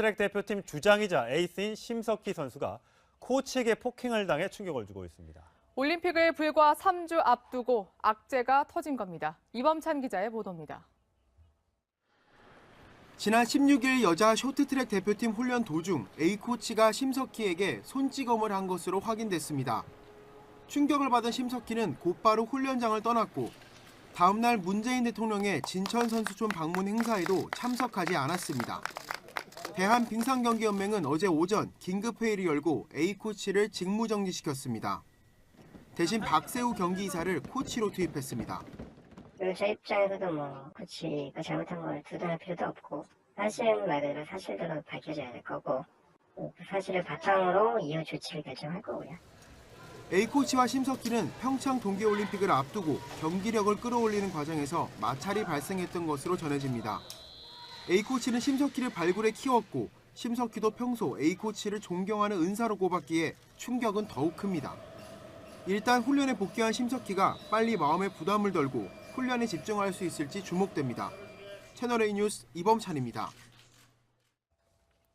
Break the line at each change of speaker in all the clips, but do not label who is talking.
쇼트트랙 대표팀 주장이자 에이스인 심석희 선수가 코치에게 폭행을 당해 충격을 주고 있습니다.
올림픽을 불과 3주 앞두고 악재가 터진 겁니다. 이범찬 기자의 보도입니다.
지난 16일 여자 쇼트트랙 대표팀 훈련 도중 A코치가 심석희에게 손찌검을 한 것으로 확인됐습니다. 충격을 받은 심석희는 곧바로 훈련장을 떠났고 다음 날 문재인 대통령의 진천선수촌 방문 행사에도 참석하지 않았습니다. 대한빙상경기연맹은 어제 오전 긴급회의를 열고 A코치를 직무정지시켰습니다. 대신 박세우 경기이사를 코치로 투입했습니다.
제 입장에서도 코치가 잘못한 걸 두둔할 필요도 없고 사실은 말 그대로 사실대로 밝혀져야 될 거고 그 사실을 바탕으로 이후 조치를 결정할 거고요.
A코치와 심석희는 평창 동계올림픽을 앞두고 경기력을 끌어올리는 과정에서 마찰이 발생했던 것으로 전해집니다. A코치는 심석희를 발굴해 키웠고 심석희도 평소 A코치를 존경하는 은사로 꼽았기에 충격은 더욱 큽니다. 일단 훈련에 복귀한 심석희가 빨리 마음의 부담을 덜고 훈련에 집중할 수 있을지 주목됩니다. 채널A 뉴스 이범찬입니다.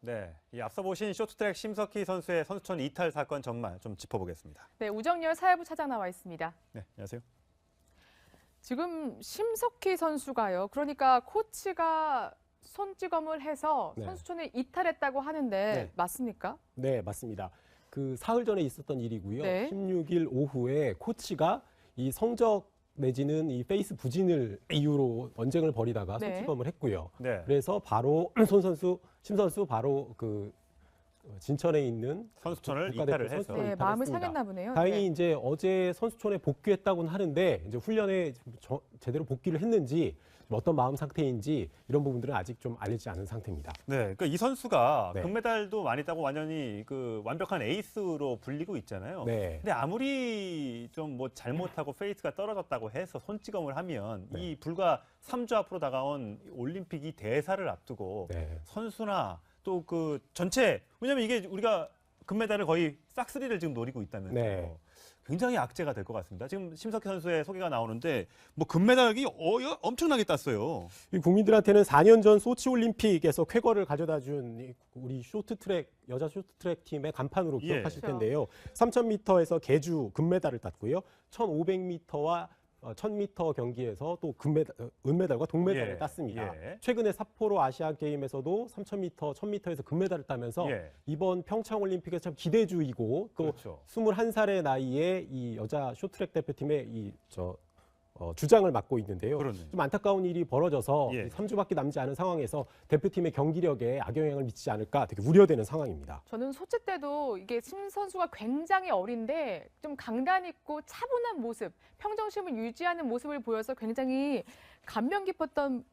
네, 이 앞서 보신 쇼트트랙 심석희 선수의 선수촌 이탈 사건 전말 좀 짚어보겠습니다.
네, 우정열 사회부 차장 나와 있습니다.
네, 안녕하세요.
지금 심석희 선수가요. 그러니까 코치가 손찌검을 해서 선수촌을 이탈했다고 하는데 맞습니까?
네, 맞습니다. 그 사흘 전에 있었던 일이고요.
네.
16일 오후에 코치가 이 성적 내지는 이 페이스 부진을 이유로 언쟁을 벌이다가 손찌검을 했고요.
네.
그래서 바로 심 선수 바로 그 진천에 있는
선수촌을
국가대표
이탈을 해서
선수촌을
마음을
이탈했습니다.
상했나 보네요.
다행히 이제 어제 선수촌에 복귀했다고는 하는데 이제 훈련에 제대로 복귀를 했는지 어떤 마음 상태인지 이런 부분들은 아직 좀 알려지지 않은 상태입니다.
네, 그러니까 이 선수가
네.
금메달도 많이 따고 완전히 그 완벽한 에이스로 불리고 있잖아요.
네.
근데 아무리 좀 뭐 잘못하고 페이스가 떨어졌다고 해서 손찌검을 하면 이 불과 3주 앞으로 다가온 올림픽이 대사를 앞두고 선수나 또 그 전체 왜냐면 이게 우리가 금메달을 거의 싹쓸이를 지금 노리고 있다면서요. 굉장히 악재가 될 것 같습니다. 지금 심석희 선수의 소개가 나오는데 뭐 금메달이 엄청나게 땄어요.
이 국민들한테는 4년 전 소치 올림픽에서 쾌거를 가져다준 우리 쇼트트랙 여자 쇼트트랙 팀의 간판으로 기억하실 텐데요. 3000m에서 계주 금메달을 땄고요. 1500m와 1000m 경기에서 또 은메달과 동메달을 땄습니다. 최근에 삿포로 아시안 게임에서도 3000m, 1000m에서 금메달을 따면서 이번 평창 올림픽에서 참 기대주이고 또 21살의 나이에 이 여자 쇼트트랙 대표팀의 주장을 맡고 있는데요. 좀 안타까운 일이 벌어져서 3주밖에 남지 않은 상황에서 대표팀의 경기력에 악영향을 미치지 않을까 되게 우려되는 상황입니다.
저는 소치 때도 이게 심 선수가 굉장히 어린데 좀 강단 있고 차분한 모습, 평정심을 유지하는 모습을 보여서 굉장히 감명 깊었던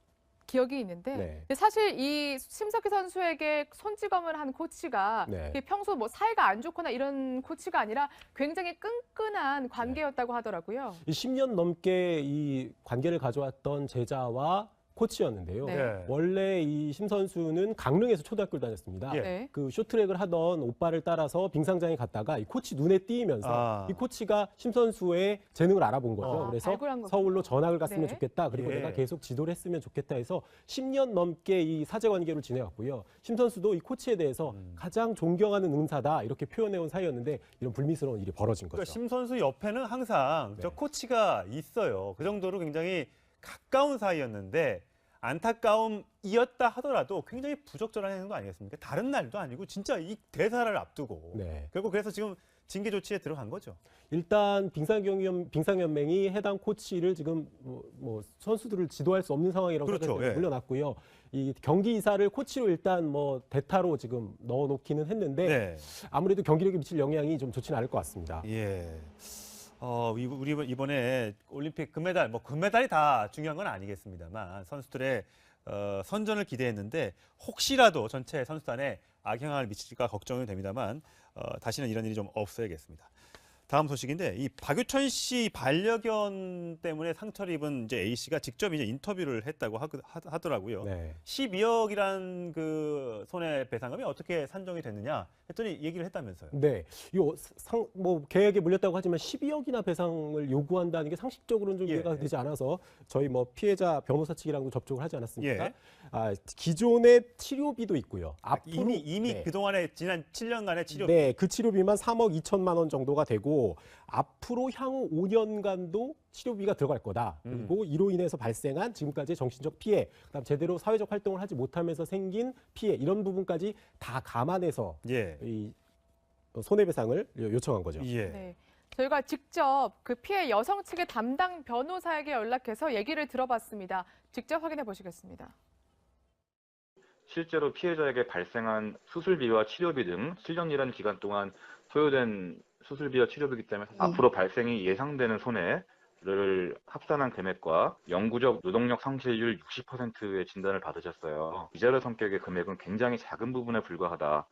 기억이 있는데 사실 이 심석희 선수에게 손찌검을 한 코치가 평소 뭐 사이가 안 좋거나 이런 코치가 아니라 굉장히 끈끈한 관계였다고 하더라고요.
10년 넘게 이 관계를 가져왔던 제자와 코치였는데요. 원래 이 심 선수는 강릉에서 초등학교를 다녔습니다. 그 쇼트트랙을 하던 오빠를 따라서 빙상장에 갔다가 이 코치 눈에 띄면서 이 코치가 심 선수의 재능을 알아본 거죠. 그래서 서울로 전학을 갔으면 좋겠다. 그리고 내가 계속 지도를 했으면 좋겠다 해서 10년 넘게 이 사제 관계를 지내왔고요. 심 선수도 이 코치에 대해서 가장 존경하는 은사다 이렇게 표현해온 사이였는데 이런 불미스러운 일이 벌어진 거죠.
그러니까 심 선수 옆에는 항상 저 코치가 있어요. 그 정도로 굉장히 가까운 사이였는데 안타까움이었다 하더라도 굉장히 부적절한 행동 아니겠습니까? 다른 날도 아니고 진짜 이 대사를 앞두고 결국 그래서 지금 징계 조치에 들어간 거죠.
일단 빙상연맹이 해당 코치를 지금 뭐 선수들을 지도할 수 없는 상황이라고 물러났고요. 이 경기 이사를 코치로 일단 뭐 대타로 지금 넣어놓기는 했는데 아무래도 경기력에 미칠 영향이 좀 좋지는 않을 것 같습니다.
우리 이번에 올림픽 금메달, 뭐 금메달이 다 중요한 건 아니겠습니다만 선수들의 선전을 기대했는데 혹시라도 전체 선수단에 악영향을 미칠까 걱정이 됩니다만 다시는 이런 일이 좀 없어야겠습니다. 다음 소식인데 이 박유천 씨 반려견 때문에 상처를 입은 이제 A 씨가 직접 이제 인터뷰를 했다고 하더라고요. 12억이란 그 손해배상금이 어떻게 산정이 됐느냐 했더니 얘기를 했다면서요.
네, 뭐 계약에 물렸다고 하지만 12억이나 배상을 요구한다는 게 상식적으로는 좀 이해가 되지 않아서 저희 뭐 피해자 변호사 측이랑도 접촉을 하지 않았습니까? 기존의 치료비도 있고요. 앞으로
이미
네.
그동안에 지난 7년간의 치료
네, 그 치료비만 3억 2천만 원 정도가 되고 앞으로 향후 5년간도 치료비가 들어갈 거다. 그리고 이로 인해서 발생한 지금까지의 정신적 피해, 그다음 제대로 사회적 활동을 하지 못하면서 생긴 피해 이런 부분까지 다 감안해서
예.
이 손해배상을 요청한 거죠.
예.
네. 저희가 직접 그 피해 여성 측의 담당 변호사에게 연락해서 얘기를 들어봤습니다. 직접 확인해 보시겠습니다.
실제로 피해자에게 발생한 수술비와 치료비 등 7년이라는 기간 동안 소요된 수술비와 치료비이기 때문에 앞으로 발생이 예상되는 손해를 합산한 금액과 영구적 노동력 상실률 60%의 진단을 받으셨어요. 위자료 성격의 금액은 굉장히 작은 부분에 불과하다.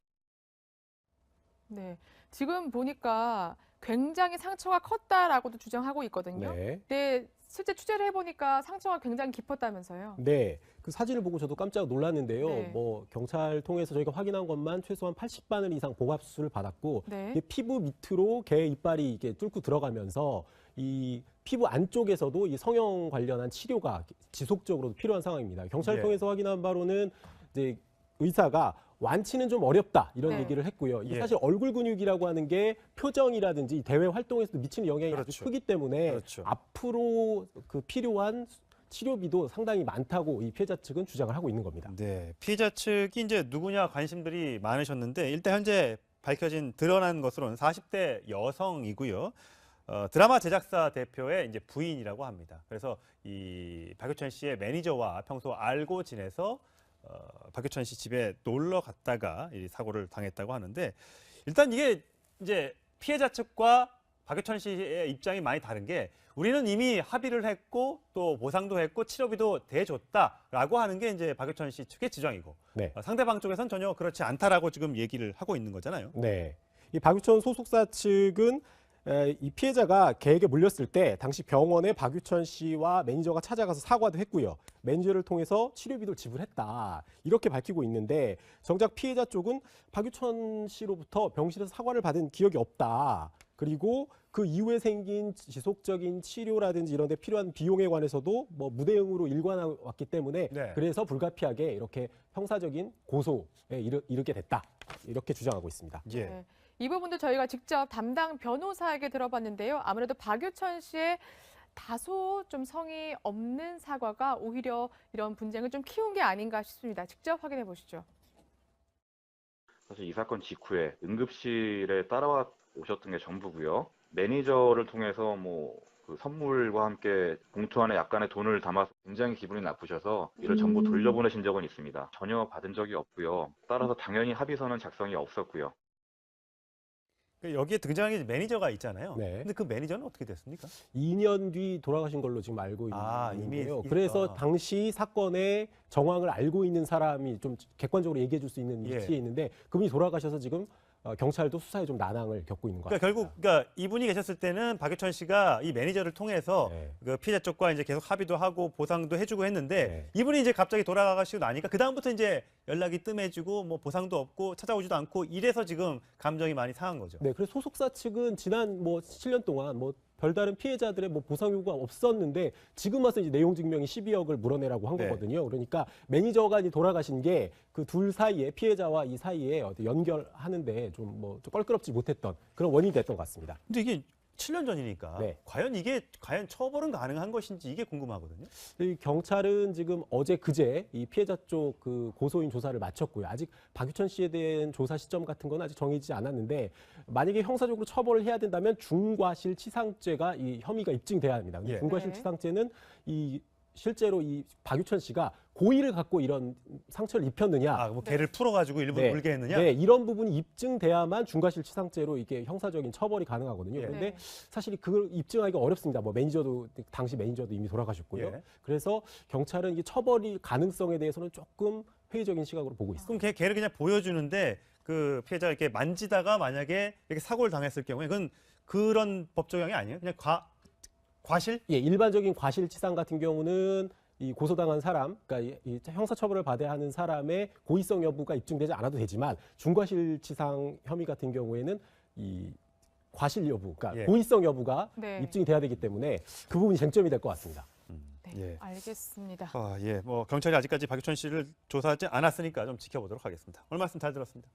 네. 지금 보니까 굉장히 상처가 컸다라고도 주장하고 있거든요.
네.
근데 실제 취재를 해보니까 상처가 굉장히 깊었다면서요.
네, 그 사진을 보고 저도 깜짝 놀랐는데요.
네.
뭐 경찰 통해서 저희가 확인한 것만 최소한 80바늘 이상 봉합 수술을 받았고
네.
이게 피부 밑으로 개 이빨이 이게 뚫고 들어가면서 이 피부 안쪽에서도 이 성형 관련한 치료가 지속적으로 필요한 상황입니다. 경찰
예.
통해서 확인한 바로는 이제 의사가 완치는 좀 어렵다 이런
네.
얘기를 했고요. 이게
예.
사실 얼굴 근육이라고 하는 게 표정이라든지 대외 활동에서도 미치는 영향이 아주
그렇죠.
크기 때문에
그렇죠.
앞으로 그 필요한 치료비도 상당히 많다고 이 피해자 측은 주장을 하고 있는 겁니다.
네, 피해자 측이 이제 누구냐 관심들이 많으셨는데 일단 현재 밝혀진 드러난 것으로는 40대 여성이고요. 드라마 제작사 대표의 이제 부인이라고 합니다. 그래서 이 박유천 씨의 매니저와 평소 알고 지내서 박유천 씨 집에 놀러 갔다가 이 사고를 당했다고 하는데 일단 이게 이제 피해자 측과 박유천 씨의 입장이 많이 다른 게 우리는 이미 합의를 했고 또 보상도 했고 치료비도 대줬다라고 하는 게 이제 박유천 씨 측의 주장이고
네.
상대방 쪽에서는 전혀 그렇지 않다라고 지금 얘기를 하고 있는 거잖아요.
네. 이 박유천 소속사 측은 이 피해자가 개에게 물렸을 때 당시 병원에 박유천 씨와 매니저가 찾아가서 사과도 했고요. 매니저를 통해서 치료비도 지불했다. 이렇게 밝히고 있는데 정작 피해자 쪽은 박유천 씨로부터 병실에서 사과를 받은 기억이 없다. 그리고 그 이후에 생긴 지속적인 치료라든지 이런 데 필요한 비용에 관해서도 뭐 무대응으로 일관해왔기 때문에
네.
그래서 불가피하게 이렇게 형사적인 고소에 이르게 됐다. 이렇게 주장하고 있습니다.
예.
네. 이 부분도 저희가 직접 담당 변호사에게 들어봤는데요. 아무래도 박유천 씨의 다소 좀 성의 없는 사과가 오히려 이런 분쟁을 좀 키운 게 아닌가 싶습니다. 직접 확인해 보시죠.
사실 이 사건 직후에 응급실에 따라와 오셨던 게 전부고요. 매니저를 통해서 그 선물과 함께 봉투 안에 약간의 돈을 담아서 굉장히 기분이 나쁘셔서 이를 전부 돌려보내신 적은 있습니다. 전혀 받은 적이 없고요. 따라서 당연히 합의서는 작성이 없었고요.
여기에 등장하는 게 매니저가 있잖아요.
네.
근데 그 매니저는 어떻게 됐습니까?
2년 뒤 돌아가신 걸로 지금 알고
이미
있는데요.
있-
그래서 당시 사건의 정황을 알고 있는 사람이 좀 객관적으로 얘기해 줄 수 있는
예.
위치에 있는데 그분이 돌아가셔서 지금 경찰도 수사에 좀 난항을 겪고 있는 것
그러니까
같습니다.
결국 그러니까 이분이 계셨을 때는 박유천 씨가 이 매니저를 통해서
네.
그 피해자 쪽과 이제 계속 합의도 하고 보상도 해주고 했는데
네.
이분이 이제 갑자기 돌아가시고 나니까 그 다음부터 이제 연락이 뜸해지고 뭐 보상도 없고 찾아오지도 않고 이래서 지금 감정이 많이 상한 거죠.
네, 그래서 소속사 측은 지난 7년 동안 별다른 피해자들의 보상 요구가 없었는데 지금 와서 이제 내용 증명이 12억을 물어내라고 한
네.
거거든요. 그러니까 매니저가 이제 돌아가신 게 그 둘 사이에 피해자와 이 사이에 연결하는데 좀 껄끄럽지 못했던 그런 원인이 됐던 것 같습니다.
근데 이게 7년 전이니까
네.
과연 처벌은 가능한 것인지 이게 궁금하거든요.
이 경찰은 지금 어제 그제 이 피해자 쪽 그 고소인 조사를 마쳤고요. 아직 박유천 씨에 대한 조사 시점 같은 건 아직 정해지지 않았는데 만약에 형사적으로 처벌을 해야 된다면 중과실치상죄가 이 혐의가 입증돼야 합니다. 근데
예.
중과실치상죄는 이 실제로 이 박유천 씨가 고의를 갖고 이런 상처를 입혔느냐?
뭐 개를 풀어가지고 일부러 물게 했느냐?
네, 이런 부분이 입증돼야만 중과실치상죄로 이게 형사적인 처벌이 가능하거든요.
예.
그런데
네.
사실 그걸 입증하기가 어렵습니다. 당시 매니저도 이미 돌아가셨고요.
예.
그래서 경찰은 이게 처벌이 가능성에 대해서는 조금 회의적인 시각으로 보고 있습니다.
그럼 개를 그냥 보여주는데 그 피해자가 이렇게 만지다가 만약에 이렇게 사고를 당했을 경우에 그건 그런 법 적용이 아니에요? 그냥 과실?
예, 일반적인 과실치상 같은 경우는 이 고소당한 사람, 그러니까 이 형사처벌을 받아야 하는 사람의 고의성 여부가 입증되지 않아도 되지만 중과실치상 혐의 같은 경우에는 이 과실 여부, 그러니까
예.
고의성 여부가
네.
입증이 돼야 되기 때문에 그 부분이 쟁점이 될 것 같습니다.
네.
예.
알겠습니다.
예, 뭐 경찰이 아직까지 박유천 씨를 조사하지 않았으니까 좀 지켜보도록 하겠습니다. 오늘 말씀 잘 들었습니다.